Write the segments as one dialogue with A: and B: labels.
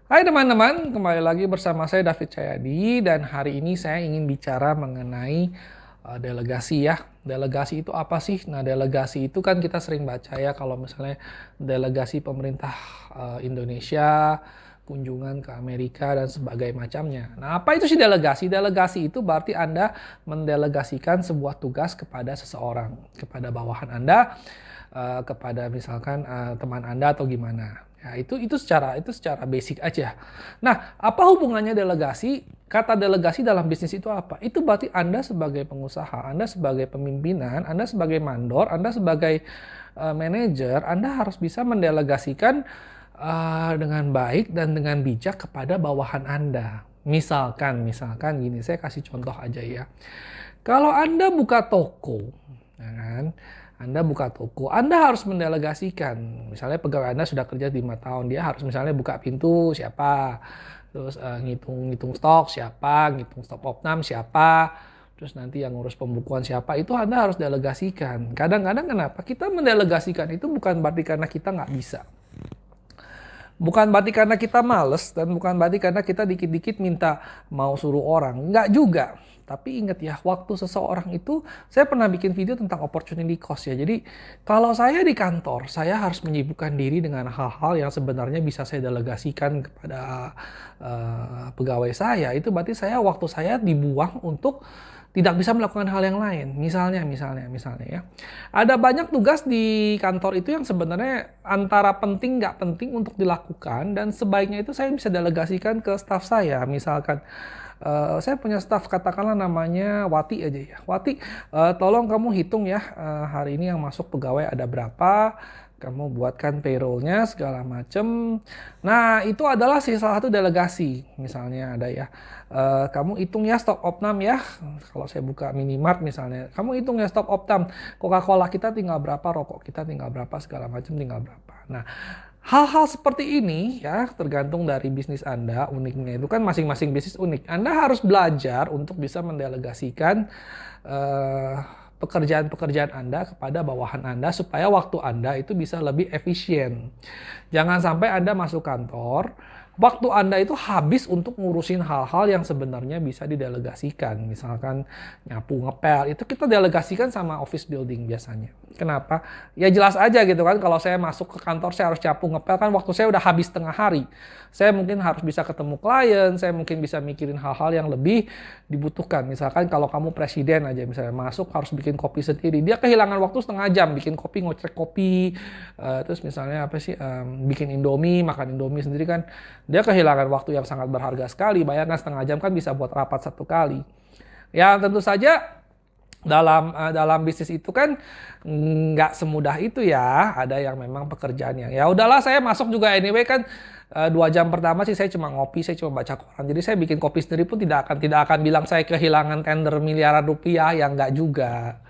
A: Hai teman-teman, kembali lagi bersama saya David Cahyadi dan hari ini saya ingin bicara mengenai delegasi ya. Delegasi itu apa sih? Nah, delegasi itu kan kita sering baca ya kalau misalnya delegasi pemerintah Indonesia, kunjungan ke Amerika dan sebagainya macamnya. Nah, apa itu sih delegasi? Delegasi itu berarti Anda mendelegasikan sebuah tugas kepada seseorang, kepada bawahan Anda, kepada misalkan teman Anda atau gimana. Ya, itu secara basic aja. Nah, apa hubungannya delegasi? Kata delegasi dalam bisnis itu apa? Itu berarti Anda sebagai pengusaha, Anda sebagai pemimpinan, Anda sebagai mandor, Anda sebagai manajer, Anda harus bisa mendelegasikan dengan baik dan dengan bijak kepada bawahan Anda. Misalkan gini, saya kasih contoh aja ya. Kalau Anda buka toko, ya kan? Anda buka toko, Anda harus mendelegasikan. Misalnya pegawai Anda sudah kerja 5 tahun, dia harus misalnya buka pintu siapa, terus ngitung stok siapa, ngitung stok opnam siapa, terus nanti yang ngurus pembukuan siapa, itu Anda harus delegasikan. Kadang-kadang kenapa? Kita mendelegasikan itu bukan berarti karena kita nggak bisa. Bukan berarti karena kita males dan bukan berarti karena kita dikit-dikit minta mau suruh orang. Enggak juga. Tapi ingat ya, waktu seseorang itu, saya pernah bikin video tentang opportunity cost ya. Jadi kalau saya di kantor, saya harus menyibukkan diri dengan hal-hal yang sebenarnya bisa saya delegasikan kepada pegawai saya. Itu berarti waktu saya dibuang untuk tidak bisa melakukan hal yang lain. Misalnya ya. Ada banyak tugas di kantor itu yang sebenarnya antara penting nggak penting untuk dilakukan dan sebaiknya itu saya bisa delegasikan ke staf saya. Misalkan saya punya staf katakanlah namanya Wati aja ya. Wati, tolong kamu hitung ya hari ini yang masuk pegawai ada berapa. Kamu buatkan payroll-nya segala macem. Nah, itu adalah salah satu delegasi. Misalnya ada ya. Kamu hitung ya stok opnam ya. Kalau saya buka minimart misalnya. Kamu hitung ya stok opnam. Coca-Cola kita tinggal berapa, rokok kita tinggal berapa, segala macam tinggal berapa. Nah, hal-hal seperti ini ya tergantung dari bisnis Anda, uniknya itu kan masing-masing bisnis unik. Anda harus belajar untuk bisa mendelegasikan pekerjaan-pekerjaan Anda kepada bawahan Anda supaya waktu Anda itu bisa lebih efisien. Jangan sampai Anda masuk kantor, waktu Anda itu habis untuk ngurusin hal-hal yang sebenarnya bisa didelegasikan. Misalkan nyapu, ngepel, itu kita delegasikan sama office building biasanya. Kenapa? Ya jelas aja gitu kan, kalau saya masuk ke kantor saya harus nyapu, ngepel kan waktu saya udah habis tengah hari. Saya mungkin harus bisa ketemu klien, saya mungkin bisa mikirin hal-hal yang lebih dibutuhkan. Misalkan kalau kamu presiden aja misalnya masuk harus bikin kopi sendiri. Dia kehilangan waktu setengah jam bikin kopi, ngocek kopi. Terus misalnya apa sih, bikin Indomie, makan Indomie sendiri kan. Dia kehilangan waktu yang sangat berharga sekali. Bayangkan setengah jam kan bisa buat rapat satu kali. Ya tentu saja dalam bisnis itu kan nggak semudah itu ya. Ada yang memang pekerjaan yang ya udahlah saya masuk juga anyway kan 2 jam pertama sih saya cuma ngopi, saya cuma baca koran. Jadi saya bikin kopi sendiri pun tidak akan bilang saya kehilangan tender miliaran rupiah, yang nggak juga.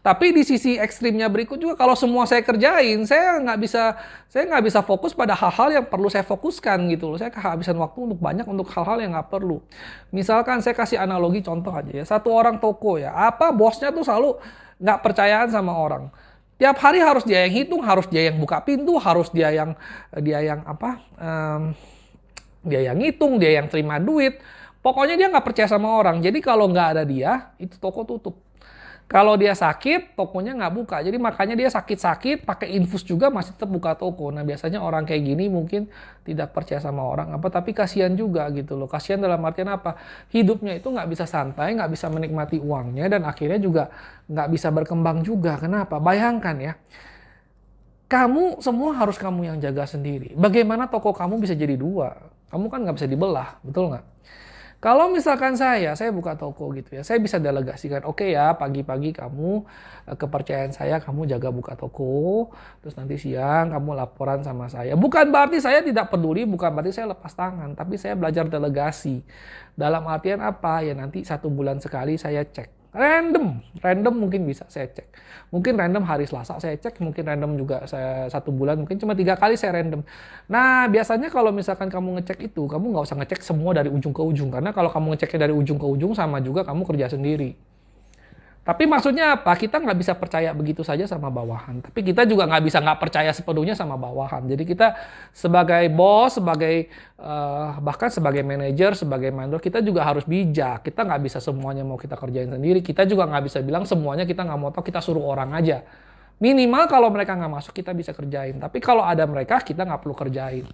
A: Tapi di sisi ekstrimnya berikut juga kalau semua saya kerjain, saya nggak bisa fokus pada hal-hal yang perlu saya fokuskan gitu loh. Saya kehabisan waktu untuk banyak untuk hal-hal yang nggak perlu. Misalkan saya kasih analogi contoh aja ya, satu orang toko ya, apa bosnya tuh selalu nggak percayaan sama orang. Tiap hari harus dia yang hitung, harus dia yang buka pintu, harus dia yang apa, dia yang ngitung, dia yang terima duit. Pokoknya dia nggak percaya sama orang. Jadi kalau nggak ada dia, itu toko tutup. Kalau dia sakit, tokonya nggak buka. Jadi makanya dia sakit-sakit, pakai infus juga masih tetap buka toko. Nah biasanya orang kayak gini mungkin tidak percaya sama orang apa, tapi kasihan juga gitu loh. Kasihan dalam artian apa? Hidupnya itu nggak bisa santai, nggak bisa menikmati uangnya, dan akhirnya juga nggak bisa berkembang juga. Kenapa? Bayangkan ya, kamu semua harus kamu yang jaga sendiri. Bagaimana toko kamu bisa jadi dua? Kamu kan nggak bisa dibelah, betul nggak? Kalau misalkan saya buka toko gitu ya, saya bisa delegasikan, oke ya pagi-pagi kamu, kepercayaan saya kamu jaga buka toko, terus nanti siang kamu laporan sama saya. Bukan berarti saya tidak peduli, bukan berarti saya lepas tangan, tapi saya belajar delegasi. Dalam artian apa? Ya nanti 1 bulan sekali saya cek. Random mungkin bisa saya cek. Mungkin random hari Selasa saya cek, mungkin random juga saya 1 bulan, mungkin cuma 3 kali saya random. Nah biasanya kalau misalkan kamu ngecek itu, kamu nggak usah ngecek semua dari ujung ke ujung, karena kalau kamu ngeceknya dari ujung ke ujung sama juga kamu kerja sendiri. Tapi maksudnya apa? Kita nggak bisa percaya begitu saja sama bawahan. Tapi kita juga nggak bisa nggak percaya sepenuhnya sama bawahan. Jadi kita sebagai bos, sebagai bahkan sebagai manajer, sebagai mandor, kita juga harus bijak. Kita nggak bisa semuanya mau kita kerjain sendiri. Kita juga nggak bisa bilang semuanya kita nggak mau tahu, kita suruh orang aja. Minimal kalau mereka nggak masuk, kita bisa kerjain. Tapi kalau ada mereka, kita nggak perlu kerjain.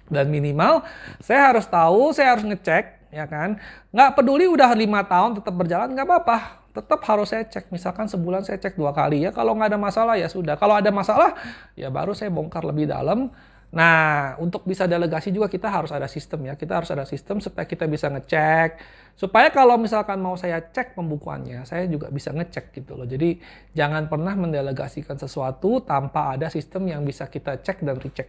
A: Dan minimal saya harus tahu, saya harus ngecek, ya kan. Nggak peduli udah 5 tahun tetap berjalan, nggak apa-apa. Tetap harus saya cek. Misalkan sebulan saya cek 2 kali ya. Kalau nggak ada masalah ya sudah. Kalau ada masalah ya baru saya bongkar lebih dalam. Nah, untuk bisa delegasi juga kita harus ada sistem ya. Kita harus ada sistem supaya kita bisa ngecek. Supaya kalau misalkan mau saya cek pembukuannya, saya juga bisa ngecek gitu loh. Jadi jangan pernah mendelegasikan sesuatu tanpa ada sistem yang bisa kita cek dan recheck.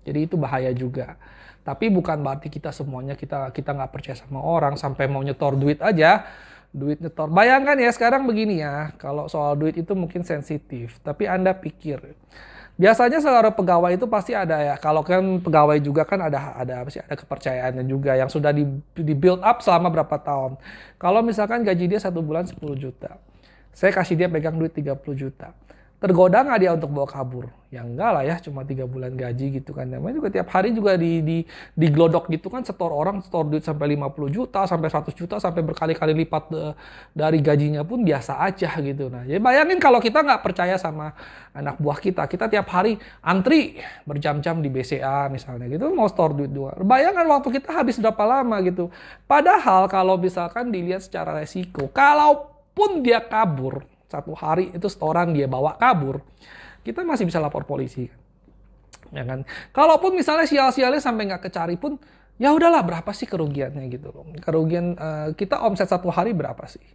A: Jadi itu bahaya juga. Tapi bukan berarti kita semuanya kita nggak percaya sama orang sampai mau nyetor duit aja, duit nyetor. Bayangkan ya sekarang begini ya, kalau soal duit itu mungkin sensitif. Tapi Anda pikir, biasanya seluruh pegawai itu pasti ada ya. Kalau kan pegawai juga kan ada apa sih? Ada kepercayaannya juga yang sudah di build up selama berapa tahun. Kalau misalkan gaji dia 1 bulan 10 juta, saya kasih dia pegang duit 30 juta. Tergoda nggak dia untuk bawa kabur? Ya enggak lah ya, cuma 3 bulan gaji gitu kan. Namanya juga tiap hari juga diglodok gitu kan, setor duit sampai 50 juta, sampai 100 juta, sampai berkali-kali lipat dari gajinya pun biasa aja gitu. Nah, jadi bayangin kalau kita nggak percaya sama anak buah kita tiap hari antri berjam-jam di BCA misalnya gitu, mau store duit dua. Bayangkan waktu kita habis berapa lama gitu. Padahal kalau misalkan dilihat secara resiko, kalaupun dia kabur, 1 hari itu setoran dia bawa kabur, kita masih bisa lapor polisi, ya kan? Kalaupun misalnya sial-sialnya sampai nggak kecari pun, ya udahlah berapa sih kerugiannya gitu loh? Kerugian kita omset 1 hari berapa sih?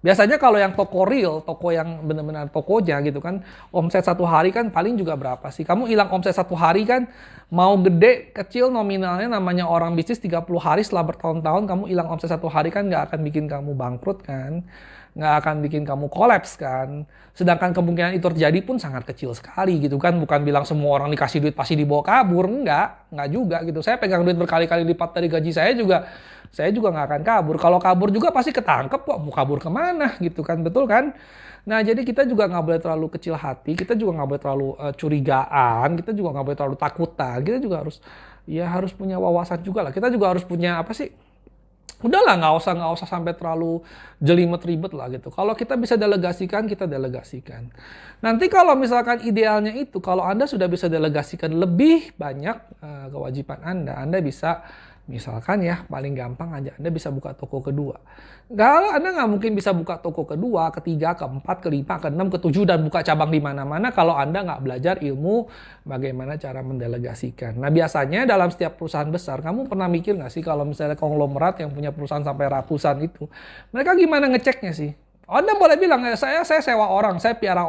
A: Biasanya kalau yang toko real, toko yang benar-benar tokonya gitu kan, omset 1 hari kan paling juga berapa sih? Kamu hilang omset 1 hari kan, mau gede, kecil nominalnya namanya orang bisnis 30 hari setelah bertahun-tahun, kamu hilang omset 1 hari kan nggak akan bikin kamu bangkrut kan? Nggak akan bikin kamu kolaps kan. Sedangkan kemungkinan itu terjadi pun sangat kecil sekali gitu kan. Bukan bilang semua orang dikasih duit pasti dibawa kabur. Enggak juga gitu. Saya pegang duit berkali-kali lipat dari gaji saya juga nggak akan kabur. Kalau kabur juga pasti ketangkep kok. Mau kabur kemana gitu kan, betul kan? Nah, jadi kita juga nggak boleh terlalu kecil hati, kita juga nggak boleh terlalu curigaan, kita juga nggak boleh terlalu takutan. Kita juga harus punya wawasan juga lah. Kita juga harus punya apa sih? Udahlah, nggak usah sampai terlalu jelimet ribet lah gitu. Kalau kita bisa delegasikan, kita delegasikan. Nanti kalau misalkan idealnya itu, kalau Anda sudah bisa delegasikan lebih banyak kewajiban Anda bisa misalkan ya paling gampang aja Anda bisa buka toko kedua. Kalau Anda nggak mungkin bisa buka toko kedua, ketiga, keempat, kelima, keenam, ketujuh dan buka cabang di mana-mana kalau Anda nggak belajar ilmu bagaimana cara mendelegasikan. Nah biasanya dalam setiap perusahaan besar, kamu pernah mikir nggak sih kalau misalnya konglomerat yang punya perusahaan sampai ratusan itu, mereka gimana ngeceknya sih? Anda boleh bilang, saya sewa orang, saya piara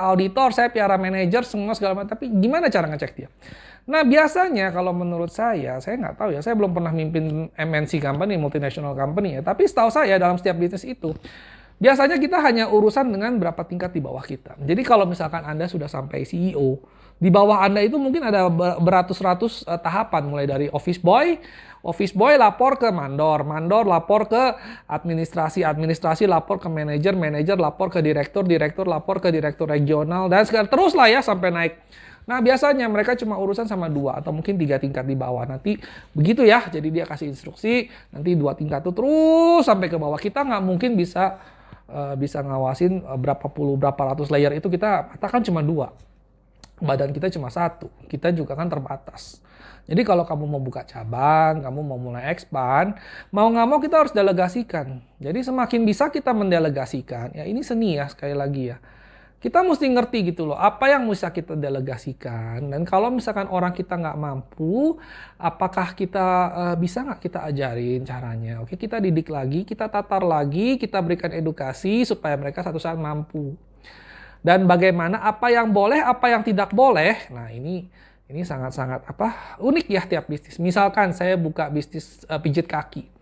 A: auditor, saya piara manajer, semua segala macam. Tapi gimana cara ngecek dia? Nah biasanya kalau menurut saya nggak tahu ya, saya belum pernah mimpin MNC company, multinational company ya. Tapi setahu saya dalam setiap bisnis itu, biasanya kita hanya urusan dengan berapa tingkat di bawah kita. Jadi kalau misalkan Anda sudah sampai CEO, di bawah Anda itu mungkin ada beratus-ratus tahapan, mulai dari office boy lapor ke mandor lapor ke administrasi lapor ke manajer lapor ke direktur lapor ke direktur regional, dan sekarang terus lah ya sampai naik. Nah biasanya mereka cuma urusan sama 2 atau mungkin 3 tingkat di bawah. Nanti begitu ya, jadi dia kasih instruksi, nanti 2 tingkat itu terus sampai ke bawah. Kita nggak mungkin bisa ngawasin berapa ratus layer itu, kita katakan cuma 2. Badan kita cuma 1, kita juga kan terbatas. Jadi kalau kamu mau buka cabang, kamu mau mulai expand, mau nggak mau kita harus delegasikan. Jadi semakin bisa kita mendelegasikan, ya ini seni ya sekali lagi ya. Kita mesti ngerti gitu loh, apa yang bisa kita delegasikan. Dan kalau misalkan orang kita nggak mampu, apakah kita bisa nggak kita ajarin caranya. Oke, kita didik lagi, kita tatar lagi, kita berikan edukasi supaya mereka satu saat mampu. Dan bagaimana apa yang boleh, apa yang tidak boleh. Nah ini sangat-sangat unik ya tiap bisnis. Misalkan saya buka bisnis pijit kaki.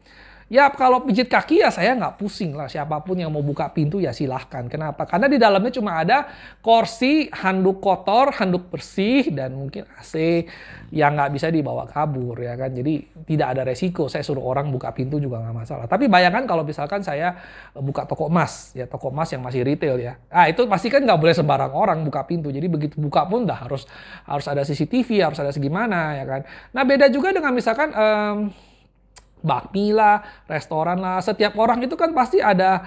A: Ya kalau pijit kaki ya saya nggak pusing lah. Siapapun yang mau buka pintu ya silahkan. Kenapa? Karena di dalamnya cuma ada kursi, handuk kotor, handuk bersih, dan mungkin AC yang nggak bisa dibawa kabur ya kan. Jadi tidak ada resiko. Saya suruh orang buka pintu juga nggak masalah. Tapi bayangkan kalau misalkan saya buka toko emas, ya toko emas yang masih retail ya. Ah itu pasti kan nggak boleh sembarang orang buka pintu. Jadi begitu buka pun udah harus ada CCTV, harus ada segimana ya kan. Nah beda juga dengan misalkan bakmi lah, restoran lah, setiap orang itu kan pasti ada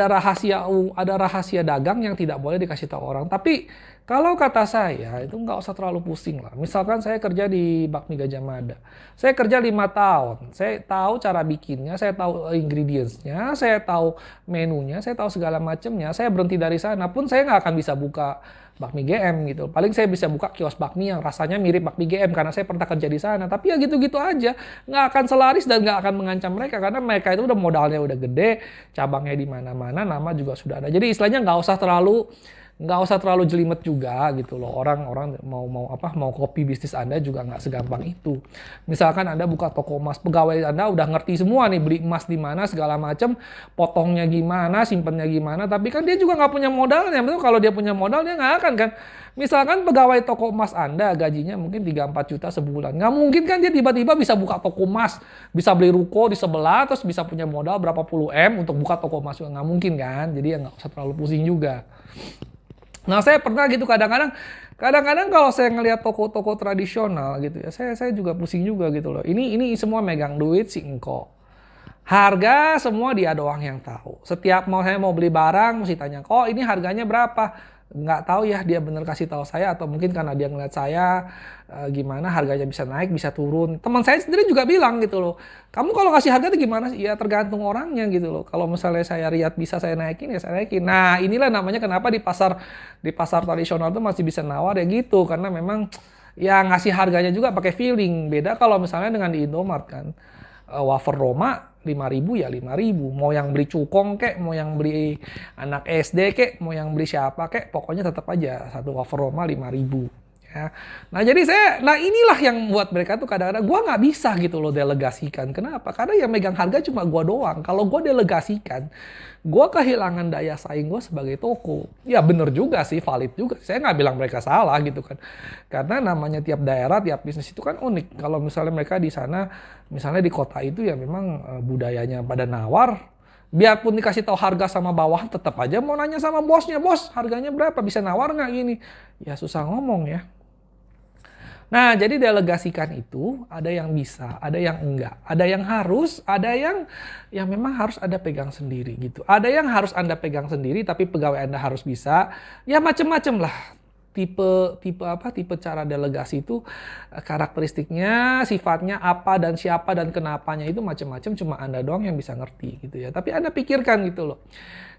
A: rahasia dagang yang tidak boleh dikasih tahu orang. Tapi kalau kata saya itu nggak usah terlalu pusing lah. Misalkan saya kerja di Bakmi Gajah Mada, saya kerja 5 tahun, saya tahu cara bikinnya, saya tahu ingredientsnya, saya tahu menunya, saya tahu segala macamnya. Saya berhenti dari sana pun saya nggak akan bisa buka bakmi GM gitu. Paling saya bisa buka kios bakmi yang rasanya mirip bakmi GM karena saya pernah kerja di sana. Tapi ya gitu-gitu aja, nggak akan selaris dan nggak akan mengancam mereka karena mereka itu udah modalnya udah gede, cabangnya di mana-mana, nama juga sudah ada. Jadi istilahnya nggak usah terlalu jelimet juga gitu loh. Orang-orang mau copy bisnis Anda juga nggak segampang itu. Misalkan Anda buka toko emas, pegawai Anda udah ngerti semua nih beli emas di mana segala macam, potongnya gimana, simpennya gimana, tapi kan dia juga nggak punya modalnya. Betul, kalau dia punya modal dia nggak akan kan. Misalkan pegawai toko emas Anda gajinya mungkin 3-4 juta sebulan. Nggak mungkin kan dia tiba-tiba bisa buka toko emas, bisa beli ruko di sebelah, terus bisa punya modal berapa puluh M untuk buka toko emas. Nggak mungkin kan. Jadi ya nggak usah terlalu pusing juga. Nah saya pernah gitu kadang-kadang kalau saya ngelihat toko-toko tradisional gitu ya, saya juga pusing juga gitu loh. Ini semua megang duit si engkau. Harga semua dia doang yang tahu. Setiap saya mau beli barang mesti tanya, "Oh, ini harganya berapa?" Nggak tahu ya dia bener kasih tahu saya atau mungkin karena dia ngeliat saya gimana harganya bisa naik, bisa turun. Teman saya sendiri juga bilang gitu loh. "Kamu kalau kasih harga itu gimana sih?" Ya tergantung orangnya gitu loh. Kalau misalnya saya lihat bisa saya naikin ya saya naikin. Nah, inilah namanya kenapa di pasar tradisional tuh masih bisa nawar ya gitu karena memang ya ngasih harganya juga pakai feeling. Beda kalau misalnya dengan di Indomart kan. Wafer Roma 5.000 ya 5.000. Mau yang beli cukong kek, mau yang beli anak SD kek, mau yang beli siapa kek, pokoknya tetap aja satu wafer Roma 5.000. Ya. Nah inilah yang buat mereka tuh kadang-kadang gue nggak bisa gitu loh delegasikan. Kenapa? Karena yang megang harga cuma gue doang. Kalau gue delegasikan, gue kehilangan daya saing gue sebagai toko. Ya bener juga sih, valid juga. Saya nggak bilang mereka salah gitu kan. Karena namanya tiap daerah, tiap bisnis itu kan unik. Kalau misalnya mereka di sana, misalnya di kota itu ya memang budayanya pada nawar. Biarpun dikasih tahu harga sama bawahan, tetap aja mau nanya sama bosnya, "Bos, harganya berapa? Bisa nawar nggak gini?" Ya susah ngomong ya. Nah, jadi delegasikan itu ada yang bisa, ada yang enggak, ada yang harus, ada yang memang harus Anda pegang sendiri gitu. Ada yang harus Anda pegang sendiri tapi pegawai Anda harus bisa. Ya macam-macam lah. Tipe cara delegasi itu karakteristiknya, sifatnya apa dan siapa dan kenapanya itu macam-macam cuma Anda doang yang bisa ngerti gitu ya. Tapi Anda pikirkan gitu loh.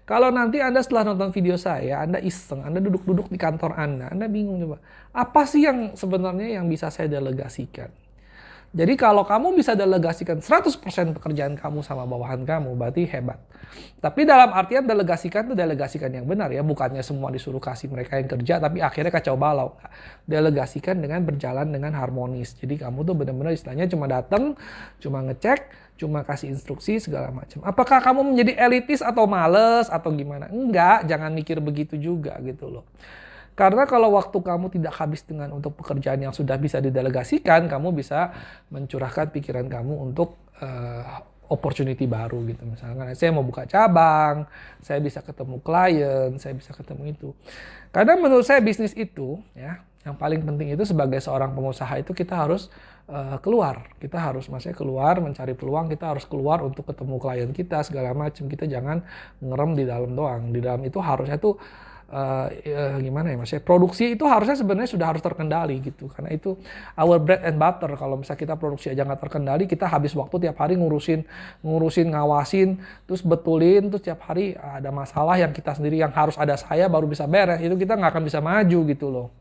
A: Kalau nanti Anda setelah nonton video saya, Anda iseng, Anda duduk-duduk di kantor Anda bingung coba. Apa sih yang sebenarnya yang bisa saya delegasikan? Jadi kalau kamu bisa delegasikan 100% pekerjaan kamu sama bawahan kamu, berarti hebat. Tapi dalam artian delegasikan itu delegasikan yang benar ya, bukannya semua disuruh kasih mereka yang kerja, tapi akhirnya kacau balau. Delegasikan dengan berjalan dengan harmonis. Jadi kamu tuh benar-benar istilahnya cuma datang, cuma ngecek, cuma kasih instruksi segala macam. Apakah kamu menjadi elitis atau males atau gimana? Enggak, jangan mikir begitu juga gitu loh. Karena kalau waktu kamu tidak habis dengan untuk pekerjaan yang sudah bisa didelegasikan, kamu bisa mencurahkan pikiran kamu untuk opportunity baru gitu. Misalkan saya mau buka cabang, saya bisa ketemu klien, saya bisa ketemu itu. Karena menurut saya bisnis itu ya, yang paling penting itu sebagai seorang pengusaha itu kita harus keluar. Kita harus maksudnya keluar mencari peluang, kita harus keluar untuk ketemu klien kita segala macam. Kita jangan ngerem di dalam doang. Di dalam itu harusnya tuh gimana ya maksudnya produksi itu harusnya sebenarnya sudah harus terkendali gitu karena itu our bread and butter. Kalau misalnya kita produksi aja nggak terkendali, kita habis waktu tiap hari ngurusin ngawasin terus betulin, terus tiap hari ada masalah yang kita sendiri yang harus ada saya baru bisa beres, itu kita nggak akan bisa maju gitu loh.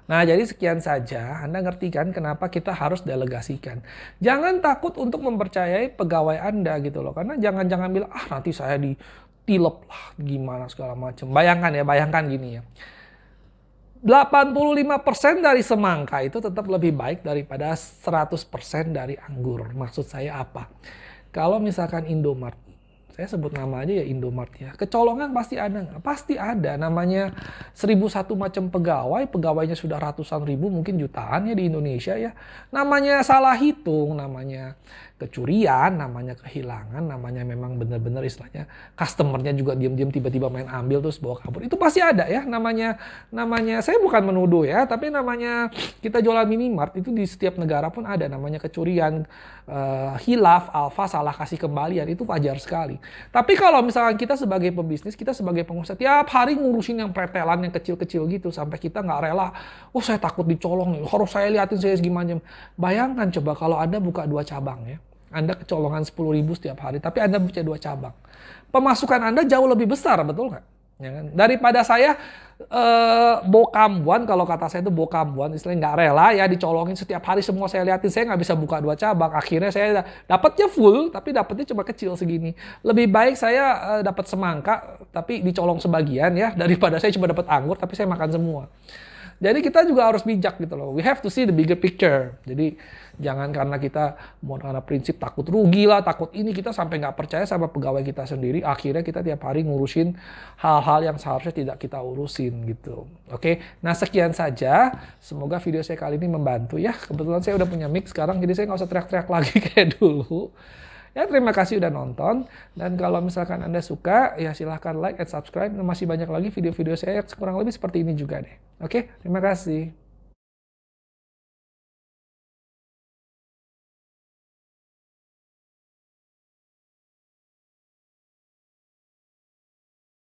A: Nah, jadi sekian saja. Anda ngerti kan kenapa kita harus delegasikan. Jangan takut untuk mempercayai pegawai Anda gitu loh. Karena jangan bilang, nanti saya ditilep lah, gimana segala macam. Bayangkan gini ya. 85% dari semangka itu tetap lebih baik daripada 100% dari anggur. Maksud saya apa? Kalau misalkan Indomart, saya sebut nama aja ya Indomart ya. Kecolongan pasti ada nggak? Pasti ada. Namanya 1001 macam pegawai, pegawainya sudah ratusan ribu, mungkin jutaan ya di Indonesia ya. Namanya salah hitung, namanya kecurian, namanya kehilangan, namanya memang benar-benar istilahnya customernya juga diam-diam tiba-tiba main ambil terus bawa kabur. Itu pasti ada ya. Namanya saya bukan menuduh ya, tapi namanya kita jualan minimart itu di setiap negara pun ada namanya kecurian, hilaf, alfa, salah kasih kembalian, itu wajar sekali. Tapi kalau misalkan kita sebagai pebisnis, kita sebagai pengusaha tiap hari ngurusin yang pretelan, yang kecil-kecil gitu, sampai kita nggak rela, oh saya takut dicolong nih, harus saya liatin saya gimana. Bayangkan coba kalau Anda buka 2 cabang ya, Anda kecolongan 10.000 setiap hari, tapi Anda punya 2 cabang. Pemasukan Anda jauh lebih besar, betul nggak? Ya kan? Daripada saya bokambuan, kalau kata saya itu bokambuan, istilahnya nggak rela ya dicolongin setiap hari semua saya liatin, saya nggak bisa buka 2 cabang. Akhirnya saya dapatnya full, tapi dapatnya cuma kecil segini. Lebih baik saya dapat semangka, tapi dicolong sebagian ya, daripada saya cuma dapat anggur, tapi saya makan semua. Jadi kita juga harus bijak gitu loh. We have to see the bigger picture. Jadi jangan karena kita mau karena prinsip takut rugi lah, takut ini, kita sampai nggak percaya sama pegawai kita sendiri. Akhirnya kita tiap hari ngurusin hal-hal yang seharusnya tidak kita urusin gitu. Oke, nah sekian saja. Semoga video saya kali ini membantu ya. Kebetulan saya udah punya mic sekarang, jadi saya nggak usah teriak-teriak lagi kayak dulu. Ya, terima kasih udah nonton. Dan kalau misalkan Anda suka, ya silahkan like and subscribe. Masih banyak lagi video-video saya yang kurang lebih seperti ini juga deh. Oke, terima kasih.